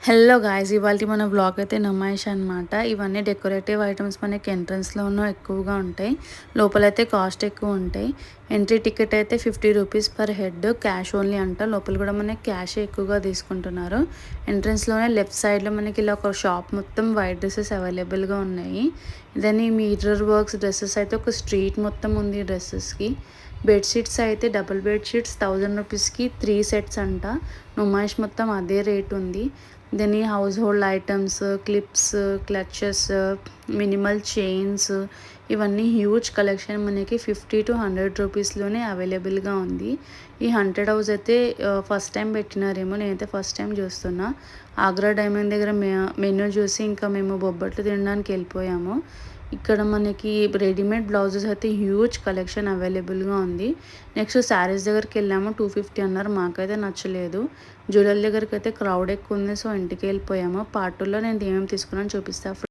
Hello guys, ఇవాళ మన blog అయితే నమాయిష్ అనమాట. ఇవన్నీ డెకరేటివ్ ఐటమ్స్ మనకి ఎంట్రన్స్లోనూ ఎక్కువగా ఉంటాయి. లోపలైతే కాస్ట్ ఎక్కువ ఉంటాయి. ఎంట్రీ టికెట్ అయితే 50 rupees per head, cash only అంట. లోపల కూడా మనకి క్యాష్ ఎక్కువగా తీసుకుంటున్నారు. ఎంట్రన్స్లోనే లెఫ్ట్ సైడ్లో మనకి ఇలా ఒక షాప్ మొత్తం వైట్ డ్రెస్సెస్ అవైలబుల్గా ఉన్నాయి. ఇదని మిర్రర్ వర్క్స్ డ్రెస్సెస్ అయితే ఒక స్ట్రీట్ మొత్తం ఉంది డ్రెస్సెస్కి. బెడ్షీట్స్ అయితే డబుల్ బెడ్షీట్స్ 1000 రూపీస్కి 3 సెట్స్ అంట. నుమాయిష్ మొత్తం అదే రేట్ ఉంది. దీని house hold items, clips, clutches, minimal chains, ఇవన్నీ హ్యూజ్ కలెక్షన్ మనకి 50 to 100 రూపీస్లోనే అవైలబుల్గా ఉంది. ఈ 100 హౌస్ అయితే ఫస్ట్ టైం పెట్టినారేమో, నేనైతే ఫస్ట్ టైం చూస్తున్నా. ఆగ్రా డైమండ్ దగ్గర మెనూ చూసి ఇంకా మేము బొబ్బట్లు తినడానికి వెళ్ళిపోయాము. ఇక్కడ మనకి రెడీమేడ్ బ్లౌజెస్ అయితే హ్యూజ్ కలెక్షన్ అవైలబుల్గా ఉంది. నెక్స్ట్ శారీస్ దగ్గరికి వెళ్ళాము. 250 అన్నారు, మాకైతే నచ్చలేదు. జ్యువెలరీ దగ్గరికి అయితే క్రౌడ్ ఎక్కువ ఉంది, సో ఇంటికి వెళ్ళిపోయాము. పార్ట్ 2లో నేను ఏమేమి తీసుకున్నాను చూపిస్తాను.